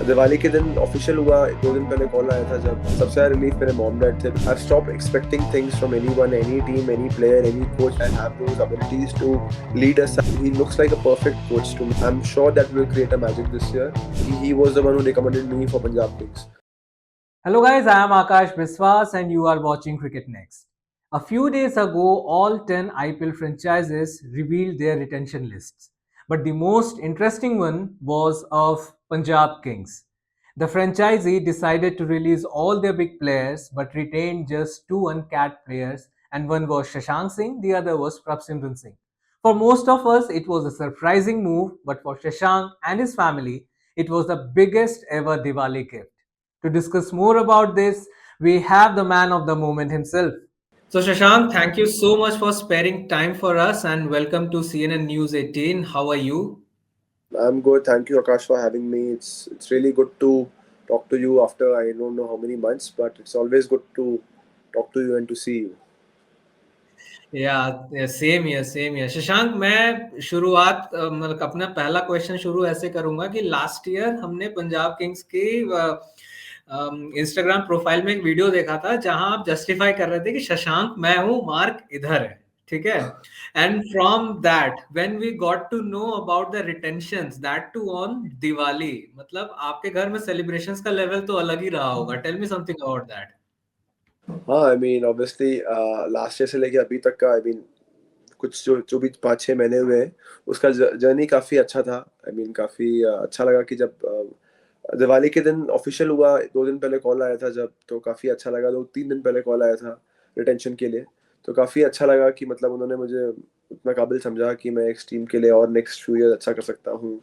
दिवाली के दिन ऑफिशियल हुआ, 2 दिन पहले कॉल आया था जब सबसे ज्यादा रिलीफ मेरे मॉम डैड थे। I stop expecting things from anyone, any team, any player, any coach and have those abilities to lead us. He looks like a perfect coach to me. I am sure that will create a magic this year. He was the one who recommended me for Punjab Kings. Hello guys, I am Akash Biswas and you are watching Cricket Next. A few days ago, all 10 IPL franchises revealed their retention lists. But the most interesting one was of Punjab Kings. The franchisee decided to release all their big players but retained just two uncapped players, and one was Shashank Singh, the other was Prabhsimran Singh. For most of us, it was a surprising move, but for Shashank and his family, it was the biggest ever Diwali gift. To discuss more about this, we have the man of the moment himself. So, Shashank, thank you so much for sparing time for us and welcome to CNN News 18. How are you? I'm good. Thank you, Akash, for having me. It's really good to talk to you after I don't know how many months, but it's always good to talk to you and to see you. Same year same year Shashank, मैं शुरुआत मतलब अपना पहला question शुरू ऐसे करूंगा कि last year हमने पंजाब किंग्स की इंस्टाग्राम प्रोफाइल में एक वीडियो देखा था जहां आप जस्टिफाई कर रहे थे कि शशांक मैं हूं, मार्क इधर है, ठीक है। And from that when we got to know about the retentions, that too on Diwali, मतलब आपके घर में सेलिब्रेशंस का लेवल तो अलग ही रहा होगा। Tell me something about that. हाँ, I mean obviously last year से लेके अभी तक का, आई मीन कुछ जो जो भी 5-6 महीने हुए हैं, उसका जर्नी काफ़ी अच्छा था। आई मीन काफ़ी अच्छा लगा कि जब दिवाली के दिन ऑफिशियल हुआ, 2 दिन पहले कॉल आया था जब, तो काफ़ी अच्छा लगा। 2-3 दिन पहले कॉल आया था रिटेंशन के लिए, तो काफ़ी अच्छा लगा कि मतलब उन्होंने मुझे उतना काबिल समझा कि मैं इस टीम के लिए और नेक्स्ट फ्यू ईयर अच्छा कर सकता हूँ।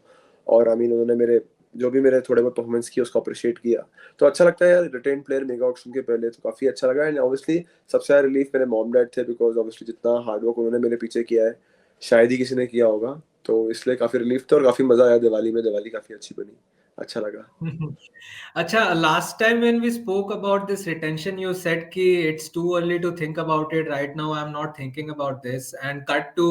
और आई मीन उन्होंने मेरे जो भी मेरे थोड़े बहुत परफॉर्मेंस किए उसको अप्रिशिएट किया, तो अच्छा लगता है यार। रिटेन प्लेयर मेगा ऑक्शन के पहले तो काफ़ी अच्छा लगा। एंड ऑब्वियसली सबसे ज़्यादा रिलीफ मेरे मॉम डैड थे, बिकॉज ऑब्वियसली जितना हार्डवर्क उन्होंने मेरे पीछे किया है शायद ही किसी ने किया होगा, तो इसलिए काफ़ी रिलीफ था और काफ़ी मज़ा आया दिवाली में। दिवाली काफ़ी अच्छी बनी, अच्छा लगा। अच्छा, last time when we spoke about this retention you said कि it's too early to think about it, right now I am not thinking about this, and cut to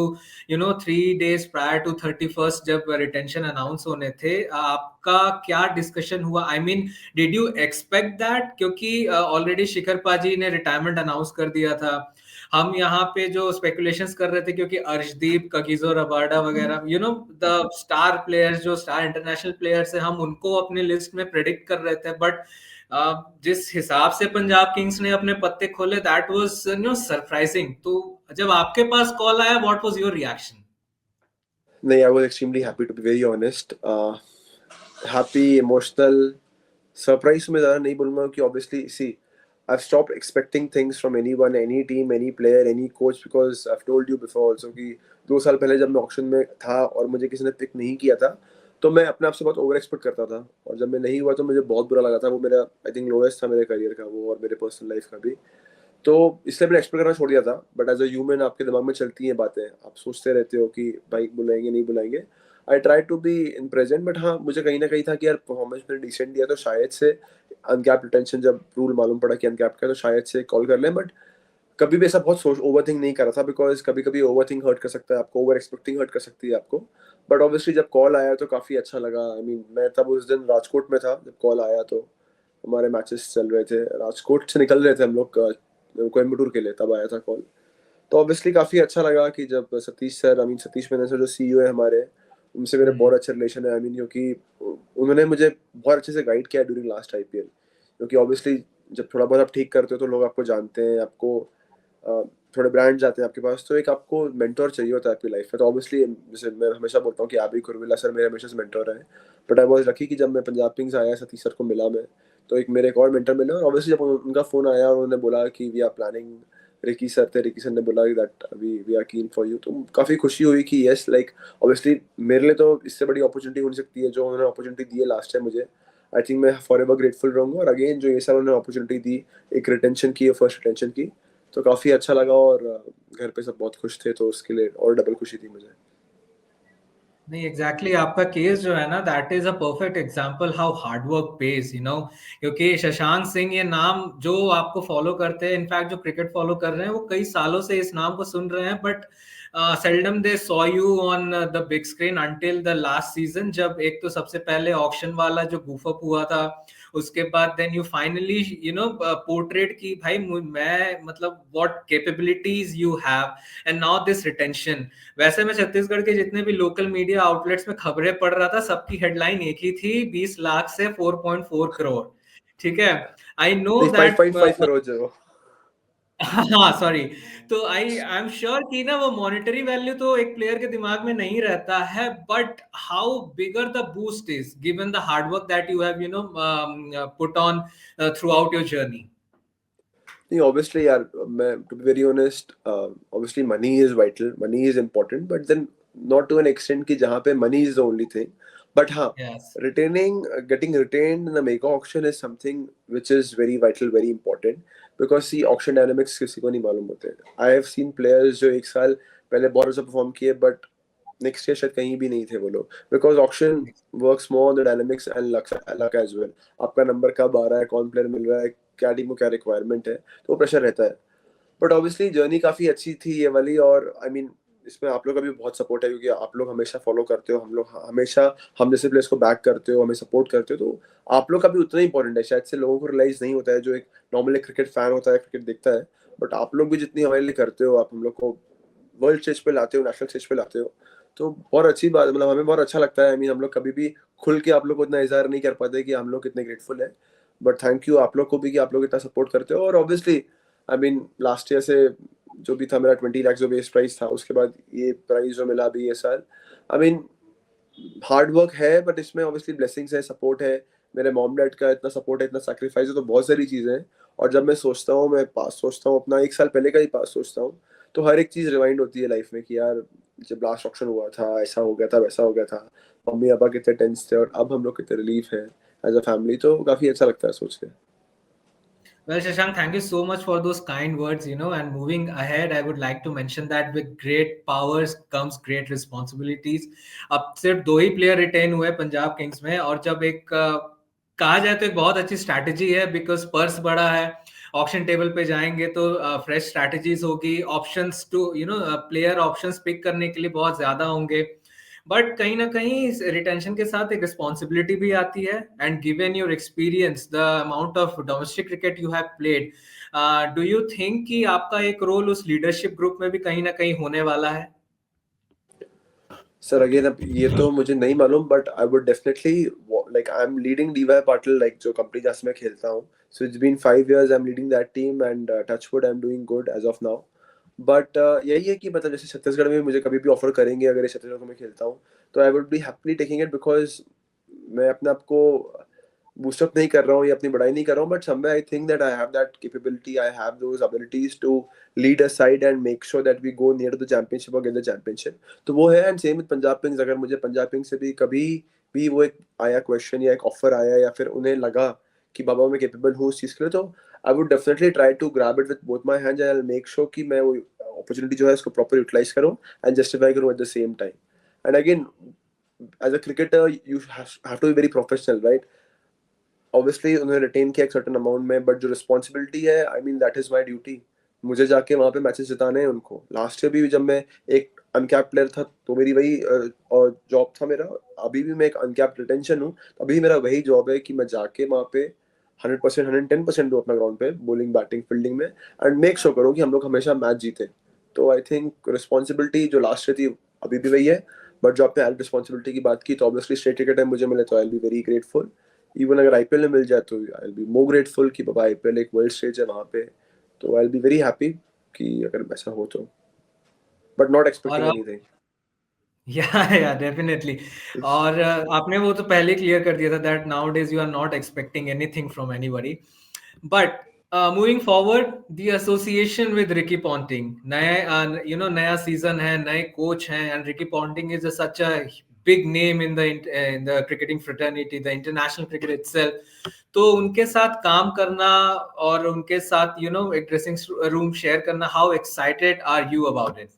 3 days prior to 31st जब retention announce होने थे, आपका क्या discussion हुआ? I mean did you expect that? क्योंकि already शिखर पाजी ने retirement announce कर दिया था। हम यहाँ पे जो स्पेकुलेशंस कर रहे थे, क्योंकि अर्शदीप, कगिसो रबाडा वगैरह, द स्टार प्लेयर्स, जो स्टार इंटरनेशनल प्लेयर्स है, हम उनको अपने लिस्ट में प्रेडिक्ट कर रहे थे। बट जिस हिसाब से पंजाब किंग्स ने अपने पत्ते खोले, दैट वाज सरप्राइजिंग। तो जब आपके पास कॉल आया, व्हाट वाज योर रिएक्शन? नहीं, I was extremely happy to be very honest. Happy, emotional, surprise में ज़्यादा नहीं बोलूँगा कि obviously see I've stopped expecting things from anyone, any team, any player, any coach, because I've told you before also कि 2 साल पहले जब मैं ऑक्शन में था और मुझे किसी ने पिक नहीं किया था, तो मैं अपने आप से बहुत ओवर एक्सपेक्ट करता था, और जब मैं नहीं हुआ तो मुझे बहुत बुरा लगा था। वो मेरा आई थिंक लोएस्ट था मेरे करियर का वो, और मेरे पर्सनल लाइफ का भी। तो इसलिए मैंने एक्सपेक्ट करना छोड़ दिया था। बट एज अ ह्यूमन आपके दिमाग में चलती हैं बातें, आप सोचते रहते हो कि भाई बुलाएंगे नहीं बुलाएंगे। I try to be in present, but हाँ मुझे कहीं ना कहीं था कि यार परफॉर्मेंस मैंने डिसेंट दिया, तो शायद से अनकैप रिटेंशन जब रूल मालूम पड़ा कि अनकैप का, तो शायद से कॉल कर लें। बट कभी भी ऐसा बहुत सोच ओवर थिंक नहीं करा था, बिकॉज कभी कभी ओवर थिंक हर्ट कर सकता है आपको, ओवर एक्सपेक्टिंग हर्ट कर सकती है आपको। बट ऑब्वियसली जब कॉल आया तो काफ़ी अच्छा लगा। आई मीन मैं तब उस दिन राजकोट में था जब कॉल आया, तो हमारे मैचेस चल रहे थे, राजकोट से निकल रहे थे हम लोग कोयम्बटूर के लिए, तब आया था कॉल। तो ऑब्वियसली काफ़ी अच्छा लगा कि जब Satish sir, I mean Satish Mehta sir जो सीईओ है हमारे, उनसे मेरे बहुत अच्छे रिलेशन है। आई मीन क्योंकि उन्होंने मुझे बहुत अच्छे से गाइड किया ड्यूरिंग लास्ट आईपीएल। क्योंकि ऑब्वियसली जब थोड़ा बहुत आप ठीक करते हो तो लोग आपको जानते हैं, आपको अ, थोड़े ब्रांड जाते हैं आपके पास, तो एक आपको मेंटोर चाहिए होता है आपकी लाइफ में। तो ऑब्वियसली जैसे मैं हमेशा बोलता हूँ कि आबी कुरविला सर मेरे हमेशा से मेंटोर रहे। बट आई वॉज लकी कि जब मैं पंजाब किंग्स आया, सतीश सर को मिला मैं, तो एक मेरे एक और मेंटर मिले। और ऑब्वियसली जब उनका फ़ोन आया और उन्होंने बोला कि we are planning, Ricky sir थे, रिकी सर ने बोला that we we are keen for you, तो काफ़ी खुशी हुई कि येस, लाइक ऑब्वियसली मेरे लिए तो इससे बड़ी अपॉर्चुनिटी हो नहीं सकती है जो उन्होंने अपॉर्चुनिटी दी है लास्ट टाइम मुझे। आई थिंक मैं फॉर एवर ग्रेटफुल रहूँगा। और अगेन जो ये साल उन्होंने अपॉर्चुनिटी दी एक रिटेंशन की, फर्स्ट रिटेंशन की, तो काफ़ी अच्छा लगा। और घर पे सब बहुत खुश थे, तो उसके लिए और डबल खुशी थी मुझे। नहीं, एग्जैक्टली आपका केस जो है ना, that is a perfect example how hard work page, क्योंकि शशांक सिंह ये नाम जो आपको फॉलो करते हैं, इनफैक्ट जो क्रिकेट फॉलो कर रहे हैं, वो कई सालों से इस नाम को सुन रहे हैं। But seldom they saw you on the big screen until the last season, जब एक तो सबसे पहले ऑक्शन वाला जो goof up हुआ था, उसके बाद then you finally portrayed कि भाई मैं मतलब what capabilities you have and now this retention. वैसे मैं छत्तीसगढ़ के जितने भी लोकल मीडिया आउटलेट्स में खबरें पढ़ रहा था, सबकी हेडलाइन एक ही थी, 20 लाख से 4.4 करोड़. ठीक है, आई नो नहीं, दैट 5.5 करोड़ जो हाँ सॉरी. तो आई एम श्योर कि ना वो मॉनेटरी वैल्यू तो एक प्लेयर के दिमाग में नहीं रहता है, but how bigger the boost is given the hard work that you have put on through out your journey. नहीं, obviously यार, मैं to be very honest, obviously money is vital, money is important, but then not to an extent कि जहाँ पे money is the only thing. But हाँ, Yes. getting retained in a mega auction is something which is very vital, very important, because see auction dynamics किसी को नहीं मालूम होते. I have seen players जो एक साल पहले बहुत अच्छा perform किए, but नेक्स्ट ईयर शायद कहीं भी नहीं थे वो लोग, because auction works more on the dynamics and luck as well. आपका नंबर कब आ रहा है, कौन प्लेयर मिल रहा है, क्या टीम को क्या रिक्वायरमेंट है, तो वो प्रेशर रहता है. बट ऑब्वियसली जर्नी काफी अच्छी थी ये वाली, और आई मीन इसमें आप लोग का भी बहुत सपोर्ट है, क्योंकि आप लोग हमेशा फॉलो करते हो, हम लोग हमेशा हम जैसे प्लेयर्स को बैक करते हो, हमें सपोर्ट करते हो, तो आप लोग का भी उतना ही इंपॉर्टेंट है. शायद से लोगों को रियलाइज नहीं होता है, जो एक नॉर्मली क्रिकेट फैन होता है, क्रिकेट देखता है, बट आप लोग भी जितनी हमारे लिए करते हो, आप हम लोग को वर्ल्ड स्टेज पे लाते हो, नेशनल स्टेज पे लाते हो, तो बहुत अच्छी बात, मतलब हमें बहुत अच्छा लगता है. आई मीन हम लोग कभी भी खुल के आप लोग को इतना इजहार नहीं कर पाते कि हम लोग कितने ग्रेटफुल हैं, बट थैंक यू आप लोग को भी कि आप लोग इतना सपोर्ट करते हो. और obviously I mean last year से जो भी था मेरा 20 लाख जो बेस प्राइस था, उसके बाद ये प्राइस जो मिला अभी ये साल, आई मीन हार्ड वर्क है, बट इसमें ऑब्वियसली ब्लेसिंग्स है, सपोर्ट है, मेरे मॉम डैड का इतना सपोर्ट है, इतना सैक्रिफाइस है, तो बहुत सारी चीज़ें हैं. और जब मैं सोचता हूँ, मैं पास सोचता हूँ, अपना एक साल पहले का ही पास सोचता हूँ, तो हर एक चीज़ रिवाइंड होती है लाइफ में कि यार जब लास्ट ऑप्शन हुआ था ऐसा हो गया था, वैसा हो गया था, मम्मी पापा कितने टेंस थे और अब हम लोग कितने रिलीफ हैं एज अ फैमिली, तो काफ़ी अच्छा लगता है सोच के. Well, Shashank, thank you so much for those kind words, and moving ahead, I would like to mention that with great powers comes great responsibilities. अब सिर्फ दो ही प्लेयर रिटेन हुए पंजाब किंग्स में, और जब एक कहा जाए तो एक बहुत अच्छी स्ट्रैटेजी है, बिकॉज पर्स बड़ा है, ऑप्शन टेबल पे जाएंगे तो फ्रेश स्ट्रैटेजीज होगी, options to player options pick करने के लिए बहुत ज्यादा होंगे. बट कहीं ना कहीं रिटेंशन के साथ एक रिस्पॉन्सिबिलिटी भी आती है, and given your experience, the amount of domestic cricket you have played, do you think कि आपका एक रोल उस लीडरशिप ग्रुप में भी कहीं ना कहीं होने वाला है? सर अगेन अब ये तो मुझे नहीं मालूम, but I would definitely, like I am leading DY Patil, like जो कंपनी जहाँ से मैं खेलता हूँ, so it's been 5 years I am leading that team, and touch wood I am doing good as of now. But यही है कि मतलब जैसे छत्तीसगढ़ में मुझे कभी भी ऑफर करेंगे अगर ये छत्तीसगढ़ को मैं खेलता हूँ, तो I would be happily taking it, because मैं अपने आप को बूस्टअप नहीं कर रहा हूँ या अपनी बढ़ाई नहीं कर रहा हूँ, but somewhere I think that I have that capability, I have those abilities to lead a side and make sure that we go near the championship और गेट द चैंपियनशिप. तो वो है. And same with Punjab Kings, अगर मुझे Punjab Kings से भी कभी भी वो एक आया क्वेश्चन या एक ऑफर आया, या फिर उन्हें लगा कि बाबा मैं कैपेबल हूँ उस चीज़ के लिए, तो I would definitely try to grab it with both my hands, and I will make sure कि मैं वो अपॉर्चुनिटी जो है उसको प्रॉपर यूटिलाइज करूँ एंड जस्टिफाई करूँ at the same time. And again as a cricketer you have to be very professional, right? Obviously उन्होंने retain किया एक सर्टेन अमाउंट में, बट जो रिस्पॉन्सिबिलिटी है, I mean that is my duty. मुझे जाके वहाँ पे मैचेस जिताने हैं उनको. लास्ट ईयर भी जब मैं एक अनकैप्ड प्लेयर था, तो मेरी वही और जॉब था मेरा. अभी भी मैं एक अनकैप्ड रिटेंशन हूँ, अभी मेरा वही जॉब है कि मैं जाके वहाँ पे 100%, 110% दूँ अपना ग्राउंड पे, बॉलिंग बैटिंग फील्डिंग में, एंड मेक श्योर करूँ कि हम लोग हमेशा मैच जीते. तो आई थिंक रिस्पॉन्सिबिलिटी जो लास्ट ईयर थी अभी भी वही है, बट जो आपने एड रिस्पॉन्सिबिलिटी की बात की, तो ऑब्वियसली स्टेट क्रिकेट है, मुझे मिले तो I will be very grateful. Even अगर आईपीएल में मिल जाए तो I will be more grateful कि बाबा आईपीएल एक वर्ल्ड स्टेज है वहाँ पे, तो I will be very happy कि अगर ऐसा हो तो, बट नॉट और एक्सपेक्टिंग अब एनीथिंग. या डेफिनेटली, और आपने वो तो पहले क्लियर कर दिया था that nowadays you are not expecting anything from anybody. But moving forward, the association with Ricky Ponting, नया सीजन है, नए कोच हैं, and Ricky Ponting is such a big name in the cricketing fraternity, the international cricket itself. तो उनके साथ काम करना और उनके साथ एक ड्रेसिंग रूम शेयर करना, how excited are you about it?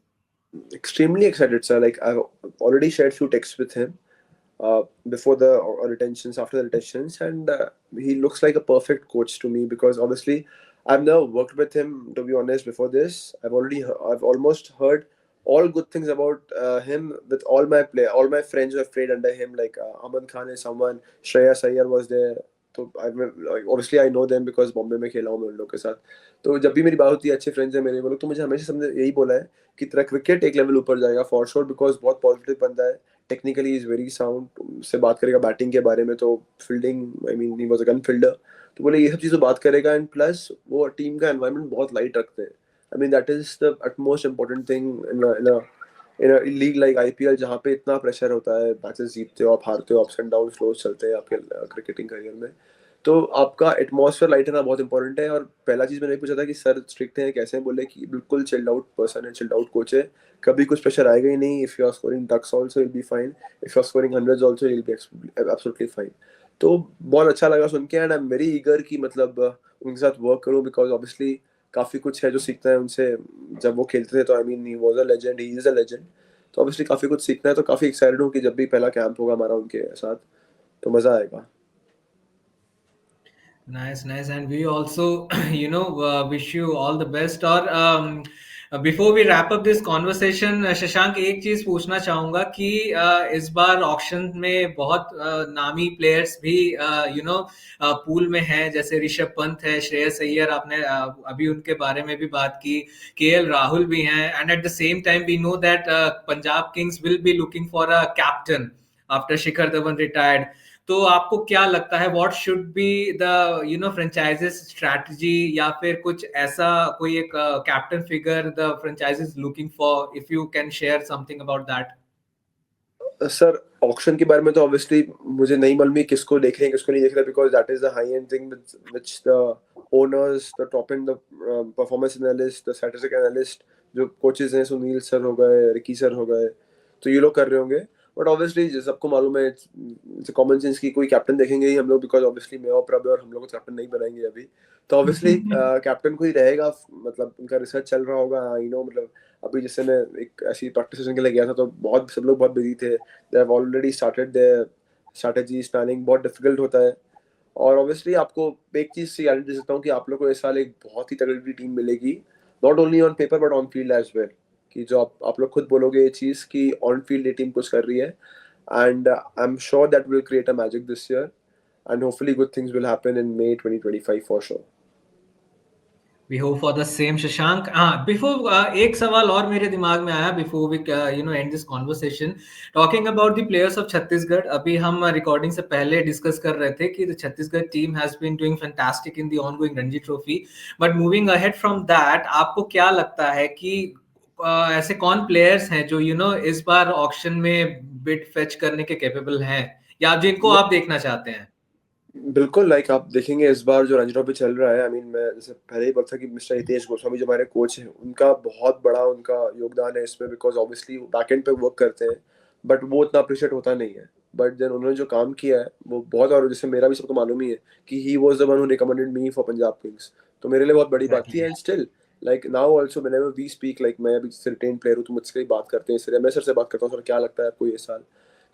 Extremely excited, sir. Like I've already shared few texts with him before the retentions, after the retentions, and he looks like a perfect coach to me, because obviously I've never worked with him, to be honest. Before this, I've almost heard all good things about him with all my friends who have played under him. Like Aman Khan is someone, Shreyas Iyer was there. तो like obviously I know them because Bombay में खेला हूँ मैं उन लोग के साथ. तो जब भी मेरी बात होती है अच्छे फ्रेंड्स हैं मेरे वो लोग, तो मुझे हमेशा समझ यही बोला है कि तेरा क्रिकेट एक लेवल ऊपर जाएगा फॉर श्योर, बिकॉज बहुत पॉजिटिव बंदा है. Technically is very sound. से बात करेगा बैटिंग के बारे में तो fielding, I mean he was a gun fielder. तो बोले ये सब चीज़ें बात करेगा. एंड प्लस वो टीम का एनवायरनमेंट बहुत लाइट रखते हैं. I mean that is the utmost important thing in a league like IPL जहाँ पे इतना प्रेशर होता है, मैचेस जीतते हो आप, हारते हो, अप्स एंड डाउन स्लोज चलते हैं आपके क्रिकेटिंग करियर में. तो आपका एटमॉस्फेयर लाइट रहना बहुत इंपॉर्टेंट है. और पहला चीज़ मैंने पूछा था कि सर स्ट्रिक्ट हैं कैसे हैं, बोले कि बिल्कुल चिल्ड आउट पर्सन है, चिल्ड आउट कोच है, कभी कुछ प्रेशर आएगा ही नहीं. If you are scoring ducks also will be fine, if you are scoring hundreds also will be absolutely fine. तो बहुत अच्छा लगा सुन के. And I am very eager कि मतलब उनके साथ वर्क करूँ, बिकॉज ऑब्वियसली काफ़ी कुछ है जो सीखना है उनसे. जब वो खेलते थे तो I mean he was a legend, he is a legend. तो ऑब्वियसली काफ़ी कुछ सीखना है. तो काफ़ी एक्साइटेड हूँ कि जब भी पहला कैंप होगा हमारा उनके साथ तो मज़ा आएगा. Nice, nice, and we also, wish you all the best. और before we wrap up this conversation, Shashank एक चीज पूछना चाहूंगा कि इस बार ऑक्शन में बहुत नामी प्लेयर्स भी पूल में हैं, जैसे ऋषभ पंत है, श्रेयस अय्यर, आपने अभी उनके बारे में भी बात की, केएल राहुल भी हैं, and at the same time we know that Punjab Kings will be looking for a captain after Shikhar Dhawan retired. तो आपको क्या लगता है what should be the franchise's strategy, या फिर कुछ ऐसा कोई एक captain figure the franchise is looking for, if you can share something about that? Sir auction के बारे में तो ऑब्वियसली मुझे नहीं मालूम है किसको देख रहे हैं किसको नहीं देख रहे, because that is the high and thing which the owners, the top and, the performance analyst, the statistic analyst, जो कोचेस हैं, सुनील सर हो गए, रिकी सर हो गए, तो ये लोग कर रहे होंगे. बट ऑब्वियसली सबको मालूम है कॉमन सेंस की कोई कैप्टन देखेंगे ही हम लोग, बिकॉज ऑब्वियसली मैं और प्रभु और हम लोग को कैप्टन नहीं बनाएंगे अभी. तो ऑब्वियसली कैप्टन को ही रहेगा. मतलब उनका रिसर्च चल रहा होगा, आई नो. मतलब अभी जैसे मैं एक ऐसी प्रैक्टिस सेशन के लिए गया था तो बहुत सब लोग बहुत बिजी थे. They have already started their strategies planning. बहुत डिफिकल्ट होता है. और ऑब्वियसली आपको एक चीज से गारंटी दे सकता हूँ कि आप लोग को इस साल एक बहुत ही तगड़ी टीम मिलेगी, not only on paper but on field as well. कि जो आप लोग खुद बोलोगे ये चीज कि ऑन फील्ड ये टीम कुछ कर रही है. And I am sure that will create a magic this year, and hopefully good things will happen in May 2025 for sure. We hope for the same, Shashank. हाँ, बिफोर एक सवाल और मेरे दिमाग में आया before we end this conversation, talking about the players of Chhattisgarh. अभी हम रिकॉर्डिंग से पहले डिस्कस कर रहे थे कि the Chhattisgarh team has been doing fantastic in the ongoing Ranji Trophy. But moving ahead from that, आपको क्या लगता है कि ऐसे कौन प्लेयर्स हैं जो इस बार ऑक्शन में बिड फेच करने के कैपेबल हैं, या जिनको आप देखना चाहते हैं? बिल्कुल. लाइक आप देखेंगे इस बार जो रणजी ट्रॉफी चल रहा है, आई मीन मैं जैसे पहले ही बोला था कि मिस्टर हितेश गोस्वामी जो हमारे कोच हैं उनका बहुत बड़ा उनका योगदान है इसमें, बिकॉज ऑब्वियसली बैक एंड पे वर्क करते हैं बट वो उतना अप्रिशिएट होता नहीं है. बट देन उन्होंने जो काम किया है वो बहुत, और जैसे मेरा भी सबको मालूम ही है कि he was the one who recommended me for Punjab Kings. तो मेरे लिए बहुत बड़ी बात थी. Exactly. And still like now also whenever we speak, like मैं अभी रिटेन प्लेयर हूँ तो मुझसे ही बात करते हैं, इसलिए मैं सर से बात करता हूँ, सर क्या लगता है आपको ये साल.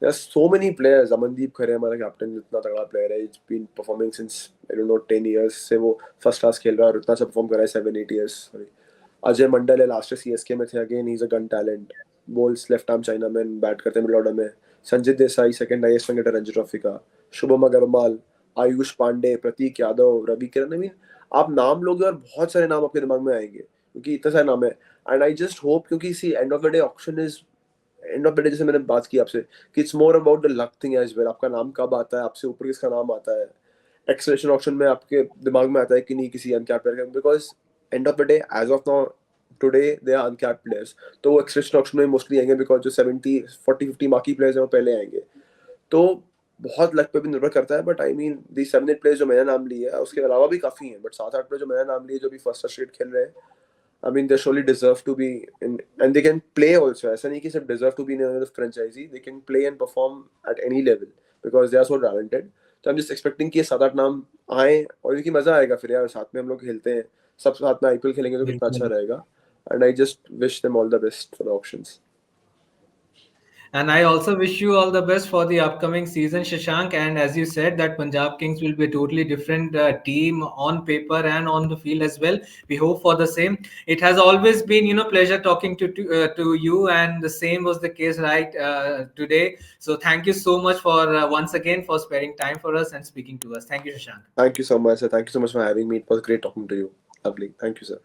There are so many players. Amandeep खरे हमारा कैप्टन इतना तगड़ा प्लेयर है. He's been performing since I don't know 10 years से वो फर्स्ट क्लास खेल रहा है और इतना अच्छा परफॉर्म कर रहा है 7-8 years. सॉरी. अजय मंडल है, लास्ट ईयर सीएसके में थे. Again he is a gun talent. Bowls left arm chinaman, bat करते हैं मिडिल ऑर्डर में. Sanjeet Desai second highest run getter Ranji Trophy का. शुभम अग्रवाल, आयुष पांडे, प्रतीक यादव, रवि किरण. आई मीन आप नाम लोगे और बहुत सारे नाम आपके दिमाग में आएंगे क्योंकि इतने सारे नाम है. एंड आई जस्ट होप, क्योंकि see end of the day auction is, end of the day जैसे मैंने बात की आपसे कि it's more about the luck thing as well. आपका नाम कब आता है, आपसे ऊपर किसका नाम आता है. एक्सलेशन ऑप्शन में आपके दिमाग में आता है कि नहीं किसी अनकैप प्लेयर का, because end of the day as of now today they are uncapped players. तो वो एक्सलेशन ऑप्शन में मोस्टली आएंगे बिकॉज जो 70 40 50 मार्की प्लेयर्स हैं वो पहले आएंगे. तो बहुत लक पे भी निर्भर करता है. But I mean the 7-8 players जो मैंने नाम लिए है उसके अलावा भी काफी हैं, बट 7-8 प्लेयर जो मैंने नाम लिए जो भी फर्स्ट स्टेट खेल रहे हैं, I mean, they surely deserve to be in, and they can play also. ऐसा नहीं कि सिर्फ deserve to be in another franchisee. They can play and perform at any level because they are so talented. तो I'm just expecting कि ये 7-8 नाम आए और इनकी मजा आएगा फिर यार. साथ में हम लोग खेलते हैं, सब साथ में आईपीएल खेलेंगे तो कितना अच्छा बिल्कुल. रहेगा. And I just wish them all the best for the auctions. And I also wish you all the best for the upcoming season, Shashank. And as you said, that Punjab Kings will be a totally different team on paper and on the field as well. We hope for the same. It has always been, pleasure talking to you, and the same was the case right today. So thank you so much for once again for sparing time for us and speaking to us. Thank you, Shashank. Thank you so much, sir. Thank you so much for having me. It was great talking to you. Lovely. Thank you, sir.